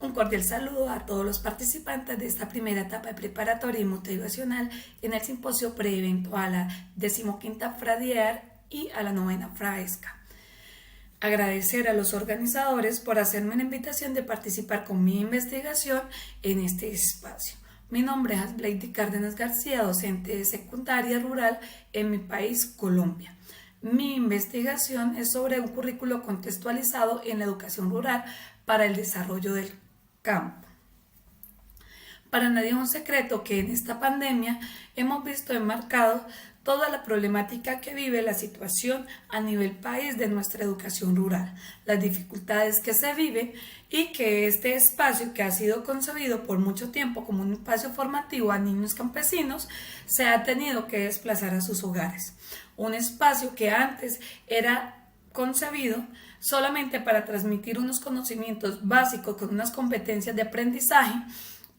Un cordial saludo a todos los participantes de esta primera etapa de preparatoria y motivacional en el simposio preevento a la 15ª FRADIER y a la 9ª FRAESCA. Agradecer a los organizadores por hacerme la invitación de participar con mi investigación en este espacio. Mi nombre es Asbleidy Cárdenas García, docente de secundaria rural en mi país, Colombia. Mi investigación es sobre un currículo contextualizado en la educación rural para el desarrollo del campo. Para nadie es un secreto que en esta pandemia hemos visto enmarcado toda la problemática que vive la situación a nivel país de nuestra educación rural, las dificultades que se viven y que este espacio que ha sido concebido por mucho tiempo como un espacio formativo a niños campesinos se ha tenido que desplazar a sus hogares. Un espacio que antes era concebido solamente para transmitir unos conocimientos básicos con unas competencias de aprendizaje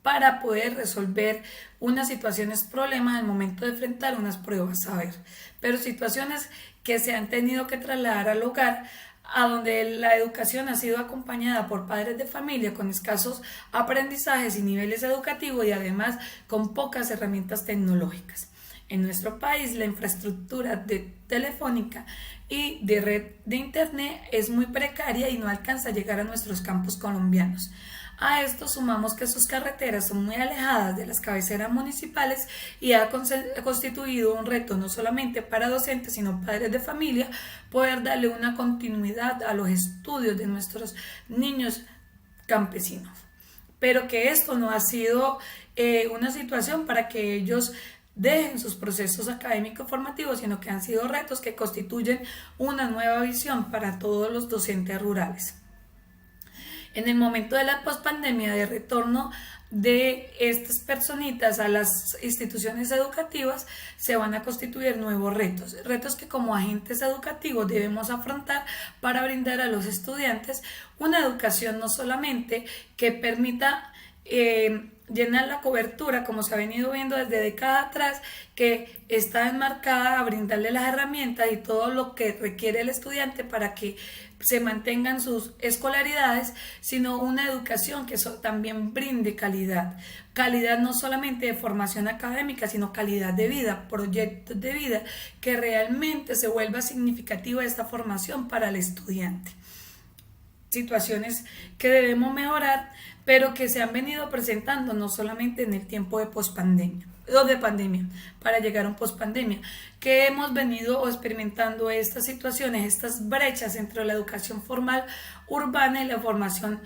para poder resolver unas situaciones problemas al momento de enfrentar unas pruebas a ver, pero situaciones que se han tenido que trasladar al hogar, a donde la educación ha sido acompañada por padres de familia con escasos aprendizajes y niveles educativos y además con pocas herramientas tecnológicas. En nuestro país la infraestructura telefónica y de red de internet es muy precaria y no alcanza a llegar a nuestros campos colombianos. A esto sumamos que sus carreteras son muy alejadas de las cabeceras municipales y ha constituido un reto no solamente para docentes sino padres de familia poder darle una continuidad a los estudios de nuestros niños campesinos. Pero que esto no ha sido una situación para que ellos dejen sus procesos académicos formativos, sino que han sido retos que constituyen una nueva visión para todos los docentes rurales. En el momento de la pospandemia, de retorno de estas personitas a las instituciones educativas, se van a constituir nuevos retos que como agentes educativos debemos afrontar para brindar a los estudiantes una educación no solamente que permita llenar la cobertura, como se ha venido viendo desde décadas atrás, que está enmarcada a brindarle las herramientas y todo lo que requiere el estudiante para que se mantengan sus escolaridades, sino una educación que también brinde calidad no solamente de formación académica, sino calidad de vida, proyectos de vida, que realmente se vuelva significativa esta formación para el estudiante. Situaciones que debemos mejorar, pero que se han venido presentando no solamente en el tiempo de pospandemia o de pandemia, para llegar a un pospandemia, que hemos venido experimentando estas situaciones, estas brechas entre la educación formal urbana y la formación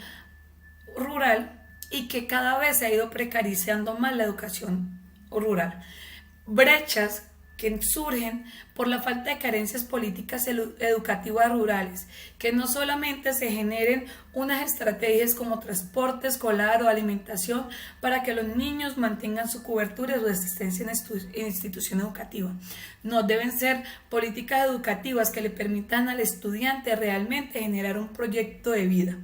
rural, y que cada vez se ha ido precarizando más la educación rural. Brechas que surgen por la falta de carencias políticas educativas rurales, que no solamente se generen unas estrategias como transporte escolar o alimentación para que los niños mantengan su cobertura y su existencia en institución educativa. No deben ser políticas educativas que le permitan al estudiante realmente generar un proyecto de vida.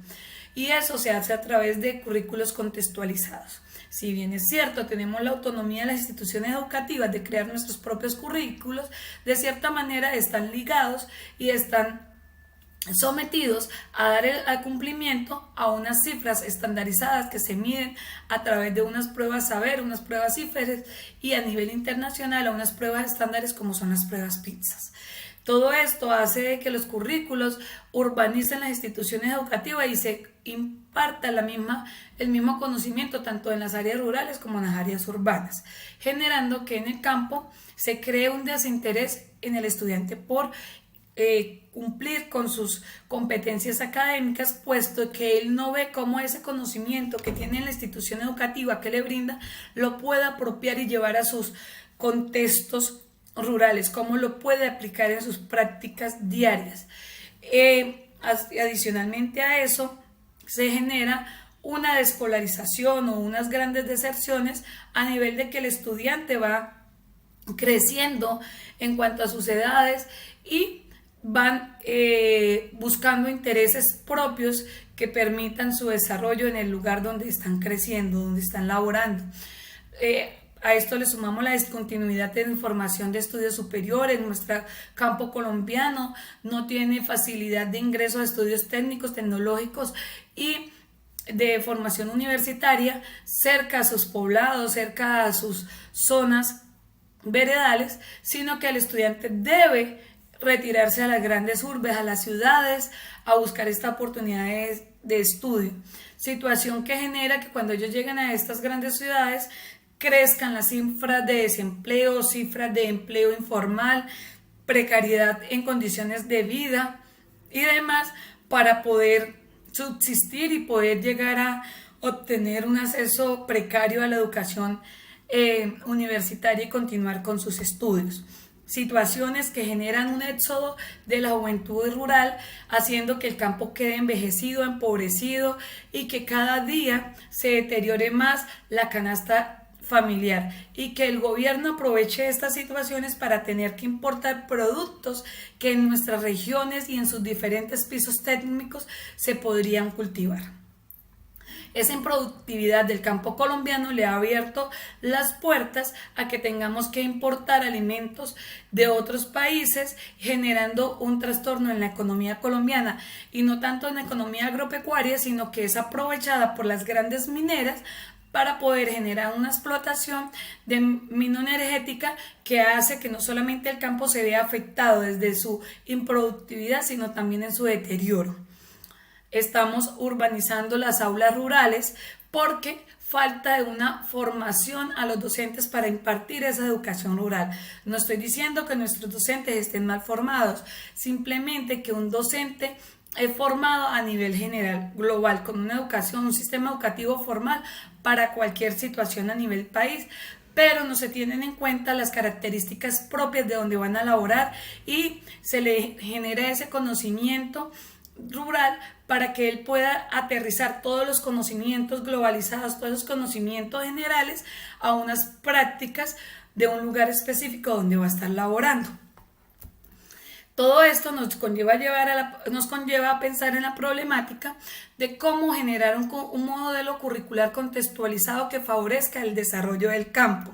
Y eso se hace a través de currículos contextualizados. Si bien es cierto, tenemos la autonomía de las instituciones educativas de crear nuestros propios currículos, de cierta manera están ligados y están sometidos a dar el cumplimiento a unas cifras estandarizadas que se miden a través de unas pruebas saber, unas pruebas CIFER y a nivel internacional a unas pruebas estándares como son las pruebas PISA. Todo esto hace que los currículos urbanicen las instituciones educativas y se imparta el mismo conocimiento tanto en las áreas rurales como en las áreas urbanas, generando que en el campo se cree un desinterés en el estudiante por cumplir con sus competencias académicas, puesto que él no ve cómo ese conocimiento que tiene la institución educativa que le brinda lo pueda apropiar y llevar a sus contextos rurales, cómo lo puede aplicar en sus prácticas diarias. Adicionalmente a eso, se genera una desescolarización o unas grandes deserciones a nivel de que el estudiante va creciendo en cuanto a sus edades y van buscando intereses propios que permitan su desarrollo en el lugar donde están creciendo, donde están laborando. A esto le sumamos la discontinuidad de información de estudios superiores. Nuestro campo colombiano no tiene facilidad de ingreso a estudios técnicos, tecnológicos y de formación universitaria cerca a sus poblados, cerca a sus zonas veredales, sino que el estudiante debe retirarse a las grandes urbes, a las ciudades, a buscar esta oportunidad de estudio. Situación que genera que cuando ellos lleguen a estas grandes ciudades crezcan las cifras de desempleo, cifras de empleo informal, precariedad en condiciones de vida y demás, para poder subsistir y poder llegar a obtener un acceso precario a la educación universitaria y continuar con sus estudios. Situaciones que generan un éxodo de la juventud rural, haciendo que el campo quede envejecido, empobrecido y que cada día se deteriore más la canasta familiar, y que el gobierno aproveche estas situaciones para tener que importar productos que en nuestras regiones y en sus diferentes pisos técnicos se podrían cultivar. Esa improductividad del campo colombiano le ha abierto las puertas a que tengamos que importar alimentos de otros países, generando un trastorno en la economía colombiana, y no tanto en la economía agropecuaria, sino que es aprovechada por las grandes mineras para poder generar una explotación de minoenergética que hace que no solamente el campo se vea afectado desde su improductividad, sino también en su deterioro. Estamos urbanizando las aulas rurales porque falta de una formación a los docentes para impartir esa educación rural. No estoy diciendo que nuestros docentes estén mal formados, simplemente que un docente es formado a nivel general, global, con una educación, un sistema educativo formal para cualquier situación a nivel país, pero no se tienen en cuenta las características propias de donde van a laborar y se le genera ese conocimiento rural para que él pueda aterrizar todos los conocimientos globalizados, todos los conocimientos generales a unas prácticas de un lugar específico donde va a estar laborando. Todo esto nos conlleva a pensar en la problemática de cómo generar un modelo curricular contextualizado que favorezca el desarrollo del campo.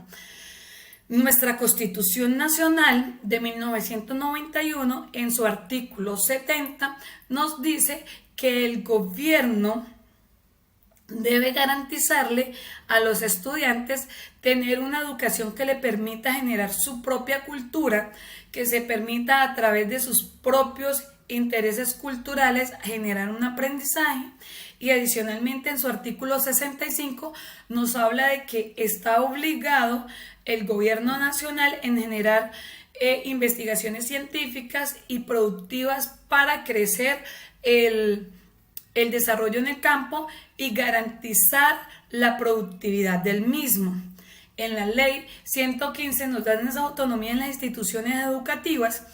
Nuestra Constitución Nacional de 1991, en su artículo 70, nos dice que el gobierno debe garantizarle a los estudiantes tener una educación que le permita generar su propia cultura, que se permita a través de sus propios intereses culturales generar un aprendizaje, y adicionalmente en su artículo 65 nos habla de que está obligado el gobierno nacional en generar investigaciones científicas y productivas para crecer el desarrollo en el campo y garantizar la productividad del mismo. En la ley 115 nos dan esa autonomía en las instituciones educativas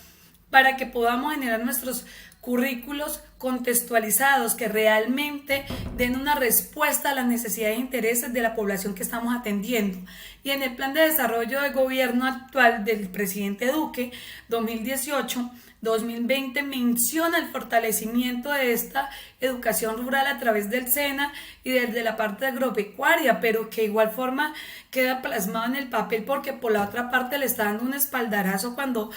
para que podamos generar nuestros currículos contextualizados que realmente den una respuesta a las necesidades e intereses de la población que estamos atendiendo. Y en el plan de desarrollo de gobierno actual del presidente Duque 2018-2020 menciona el fortalecimiento de esta educación rural a través del SENA y desde la parte agropecuaria, pero que de igual forma queda plasmado en el papel, porque por la otra parte le está dando un espaldarazo cuando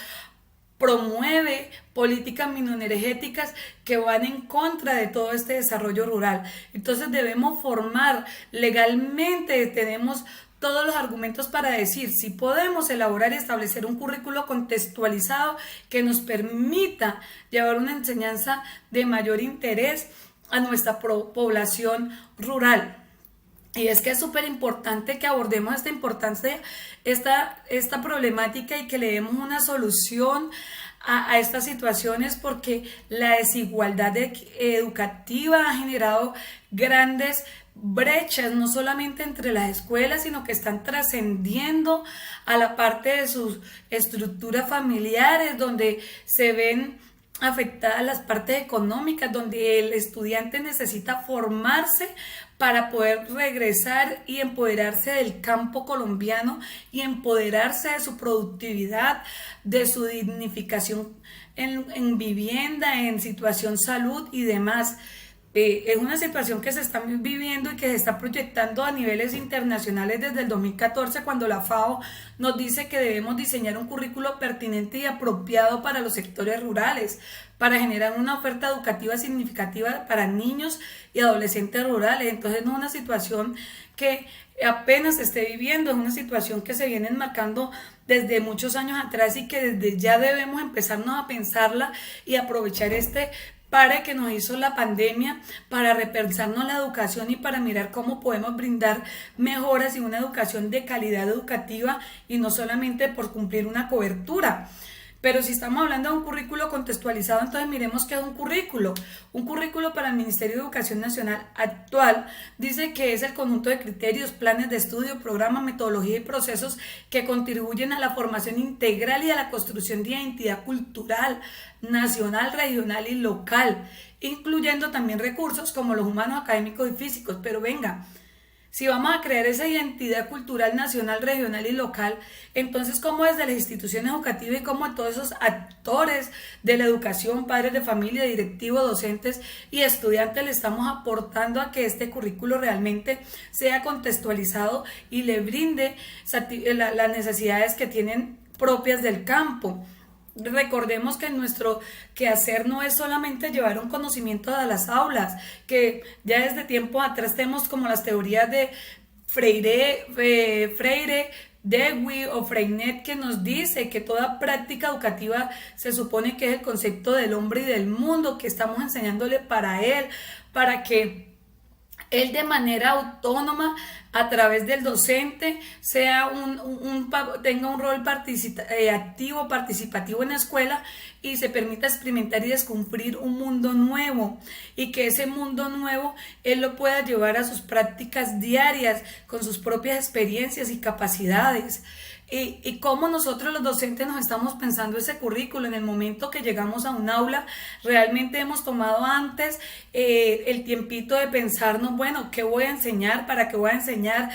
promueve políticas minoenergéticas que van en contra de todo este desarrollo rural. Entonces debemos formar legalmente, tenemos todos los argumentos para decir si podemos elaborar y establecer un currículo contextualizado que nos permita llevar una enseñanza de mayor interés a nuestra población rural. Y es que es súper importante que abordemos esta problemática y que le demos una solución a estas situaciones, porque la desigualdad educativa ha generado grandes brechas, no solamente entre las escuelas, sino que están trascendiendo a la parte de sus estructuras familiares, donde se ven afectadas las partes económicas, donde el estudiante necesita formarse para poder regresar y empoderarse del campo colombiano y empoderarse de su productividad, de su dignificación en vivienda, en situación salud y demás. Es una situación que se está viviendo y que se está proyectando a niveles internacionales desde el 2014, cuando la FAO nos dice que debemos diseñar un currículo pertinente y apropiado para los sectores rurales, para generar una oferta educativa significativa para niños y adolescentes rurales. Entonces no es una situación que apenas se esté viviendo, es una situación que se viene enmarcando desde muchos años atrás y que desde ya debemos empezarnos a pensarla y aprovechar este para que nos hizo la pandemia, para repensarnos la educación y para mirar cómo podemos brindar mejoras y una educación de calidad educativa y no solamente por cumplir una cobertura. Pero si estamos hablando de un currículo contextualizado, entonces miremos qué es un currículo. Un currículo para el Ministerio de Educación Nacional actual dice que es el conjunto de criterios, planes de estudio, programas, metodología y procesos que contribuyen a la formación integral y a la construcción de identidad cultural, nacional, regional y local, incluyendo también recursos como los humanos, académicos y físicos. Pero venga, si vamos a crear esa identidad cultural nacional, regional y local, entonces cómo desde las instituciones educativas y cómo todos esos actores de la educación, padres de familia, directivos, docentes y estudiantes le estamos aportando a que este currículo realmente sea contextualizado y le brinde las necesidades que tienen propias del campo. Recordemos que nuestro quehacer no es solamente llevar un conocimiento a las aulas, que ya desde tiempo atrás tenemos como las teorías de Freire, Dewey o Freinet, que nos dice que toda práctica educativa se supone que es el concepto del hombre y del mundo, que estamos enseñándole para él, para que él de manera autónoma a través del docente sea tenga un rol activo, participativo en la escuela y se permita experimentar y descubrir un mundo nuevo, y que ese mundo nuevo él lo pueda llevar a sus prácticas diarias con sus propias experiencias y capacidades. Y cómo nosotros los docentes nos estamos pensando ese currículo en el momento que llegamos a un aula. Realmente hemos tomado antes el tiempito de pensarnos, bueno, ¿qué voy a enseñar? ¿Para qué voy a enseñar?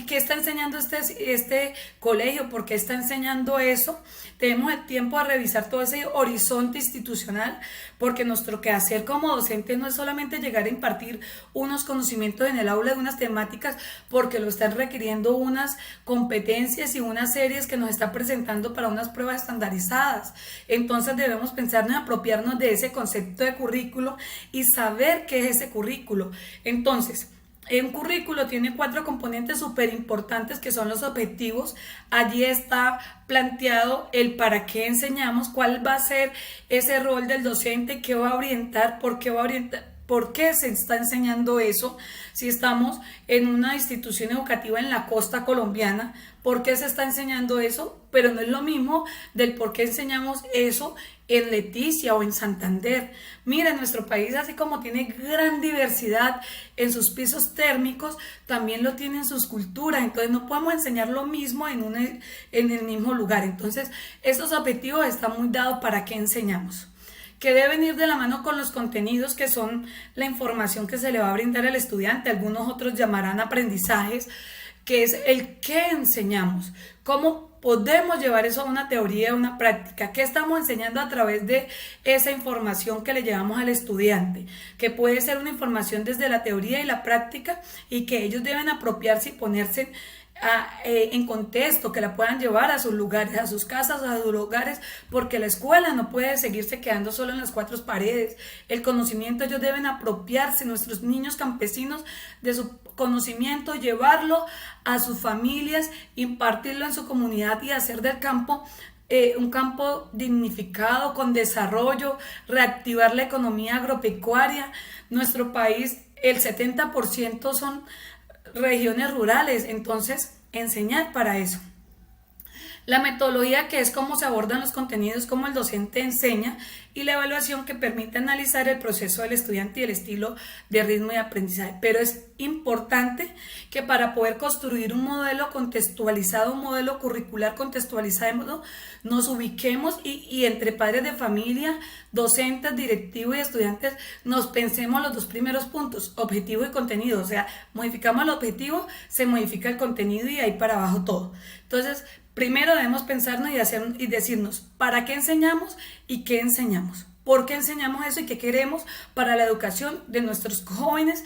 ¿Qué está enseñando este colegio? ¿Por qué está enseñando eso? Tenemos el tiempo de revisar todo ese horizonte institucional, porque nuestro quehacer como docente no es solamente llegar a impartir unos conocimientos en el aula de unas temáticas, porque lo están requiriendo unas competencias y unas series que nos está presentando para unas pruebas estandarizadas. Entonces debemos pensar en apropiarnos de ese concepto de currículo y saber qué es ese currículo. Entonces, un currículo tiene 4 componentes súper importantes, que son los objetivos. Allí está planteado el para qué enseñamos, cuál va a ser ese rol del docente, qué va a orientar, por qué va a orientar, por qué se está enseñando eso. Si estamos en una institución educativa en la costa colombiana, ¿por qué se está enseñando eso? Pero no es lo mismo del por qué enseñamos eso en Leticia o en Santander. Mira, nuestro país, así como tiene gran diversidad en sus pisos térmicos, también lo tiene en sus culturas. Entonces no podemos enseñar lo mismo en el mismo lugar. Entonces estos objetivos están muy dados para qué enseñamos, que deben ir de la mano con los contenidos, que son la información que se le va a brindar al estudiante. Algunos otros llamarán aprendizajes, que es el qué enseñamos, cómo podemos llevar eso a una teoría, a una práctica, qué estamos enseñando a través de esa información que le llevamos al estudiante, que puede ser una información desde la teoría y la práctica, y que ellos deben apropiarse y ponerse en contexto, que la puedan llevar a sus lugares, a sus casas, a sus lugares, porque la escuela no puede seguirse quedando solo en las 4 paredes. El conocimiento, ellos deben apropiarse, nuestros niños campesinos, de su conocimiento, llevarlo a sus familias, impartirlo en su comunidad y hacer del campo un campo dignificado, con desarrollo, reactivar la economía agropecuaria. Nuestro país, el 70% son regiones rurales, entonces enseñar para eso. La metodología, que es cómo se abordan los contenidos, cómo el docente enseña, y la evaluación, que permite analizar el proceso del estudiante y el estilo de ritmo y aprendizaje. Pero es importante que para poder construir un modelo contextualizado, un modelo curricular contextualizado, nos ubiquemos y entre padres de familia, docentes, directivos y estudiantes nos pensemos los 2 primeros puntos, objetivo y contenido. O sea, modificamos el objetivo, se modifica el contenido y ahí para abajo todo. Entonces, primero debemos pensarnos y decirnos para qué enseñamos y qué enseñamos. por qué enseñamos eso y qué queremos para la educación de nuestros jóvenes,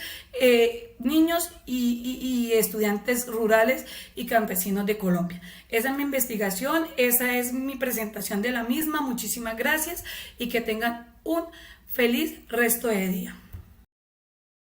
niños y estudiantes rurales y campesinos de Colombia. Esa es mi investigación, esa es mi presentación de la misma. Muchísimas gracias y que tengan un feliz resto de día.